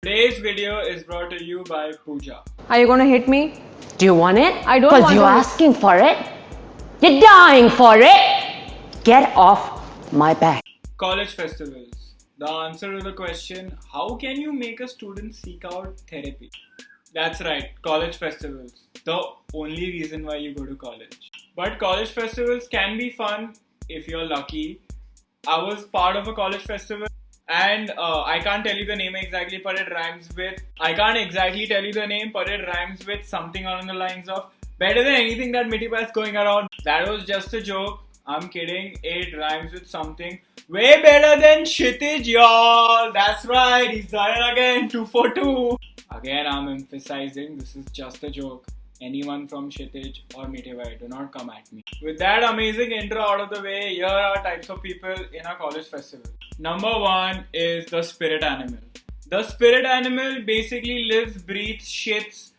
Today's video is brought to you by Pooja. Are you gonna hit me? Do you want it? I don't want Because you're to- asking for it. You're dying for it. Get off my back. College festivals. The answer to the question, how can you make a student seek out therapy? That's right, college festivals. The only reason why you go to college. But college festivals can be fun if you're lucky. I was part of a college festival and I can't tell you the name exactly, but it rhymes with. I can't exactly tell you the name, but it rhymes with something along the lines of better than anything that Mitiba is going around. That was just a joke. I'm kidding. It rhymes with something way better than Kshitij, y'all. That's right. He's done it again. 2 for 2. Again, I'm emphasizing this is just a joke. Anyone from Kshitij or Mitibai, do not come at me. With that amazing intro out of the way, here are types of people in a college festival. Number 1 is the spirit animal. The spirit animal basically lives, breathes, shits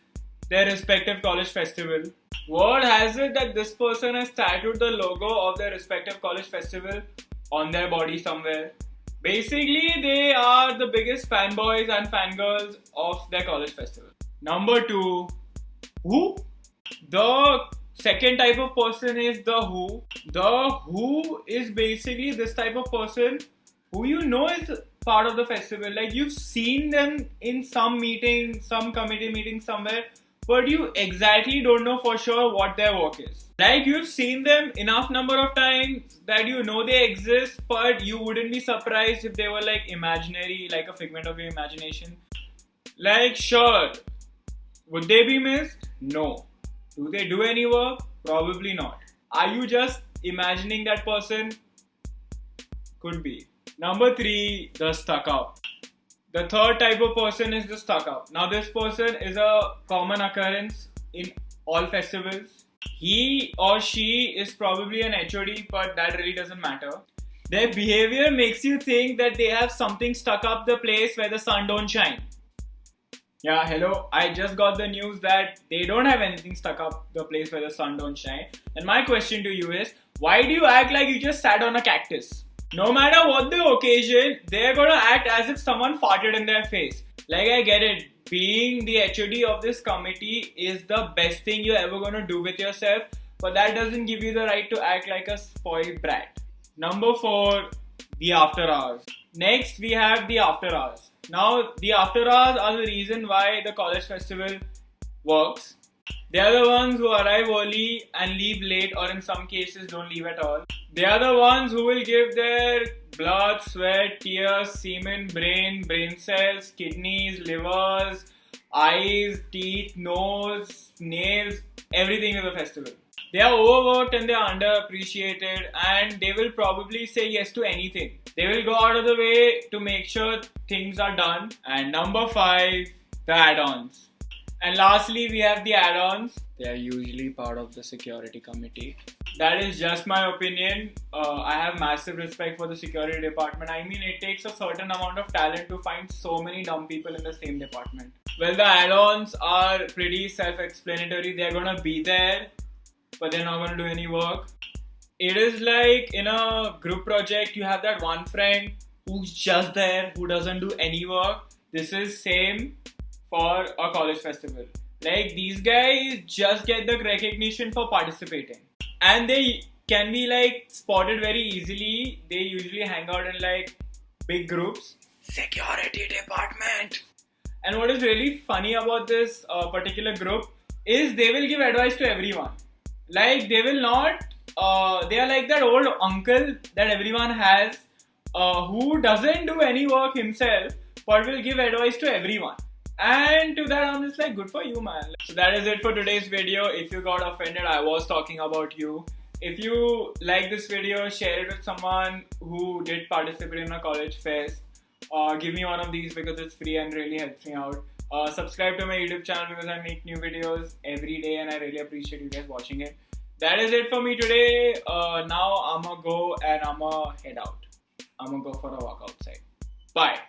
their respective college festival. Word has it that this person has tattooed the logo of their respective college festival on their body somewhere. Basically, they are the biggest fanboys and fangirls of their college festival. Number 2, who? The second type of person is the who. The who is basically this type of person who you know is part of the festival. Like you've seen them in some meeting, some committee meeting somewhere, but you exactly don't know for sure what their work is. Like you've seen them enough number of times that you know they exist, but you wouldn't be surprised if they were like imaginary, like a figment of your imagination. Like sure, would they be missed? No. Do they do any work? Probably not. Are you just imagining that person? Could be. Number 3, the stuck up. The third type of person is the stuck up. Now this person is a common occurrence in all festivals. He or she is probably an HOD, but that really doesn't matter. Their behavior makes you think that they have something stuck up the place where the sun don't shine. Yeah, hello. I just got the news that they don't have anything stuck up the place where the sun don't shine. And my question to you is, why do you act like you just sat on a cactus? No matter what the occasion, they're gonna act as if someone farted in their face. Like I get it, being the HOD of this committee is the best thing you're ever gonna do with yourself, but that doesn't give you the right to act like a spoiled brat. Number 4, the after hours. Next, we have the after hours. Now, the after hours are the reason why the college festival works. They are the ones who arrive early and leave late, or in some cases don't leave at all. They are the ones who will give their blood, sweat, tears, semen, brain cells, kidneys, livers, eyes, teeth, nose, nails, everything in the festival. They are overworked and they are underappreciated, and they will probably say yes to anything. They will go out of the way to make sure things are done. And number 5, the add-ons. And lastly, we have the add-ons. They are usually part of the security committee. That is just my opinion. I have massive respect for the security department. I mean, it takes a certain amount of talent to find so many dumb people in the same department. Well, the add-ons are pretty self-explanatory. They're gonna be there, but they're not gonna do any work. It is like in a group project, you have that one friend who's just there, who doesn't do any work. This is same for a college festival. Like these guys just get the recognition for participating. And they can be like spotted very easily. They usually hang out in like big groups. Security department. And what is really funny about this particular group is they will give advice to everyone. Like they will not, they are like that old uncle that everyone has who doesn't do any work himself but will give advice to everyone. And to that I'm just like, good for you, man. So that is it for today's video. If you got offended, I was talking about you. If you like this video, share it with someone who did participate in a college fest. Give me one of these because it's free and really helps me out. Subscribe to my YouTube channel because I make new videos every day and I really appreciate you guys watching it. That is it for me today. Now I'ma go and I'ma head out. I'ma go for a walk outside. Bye.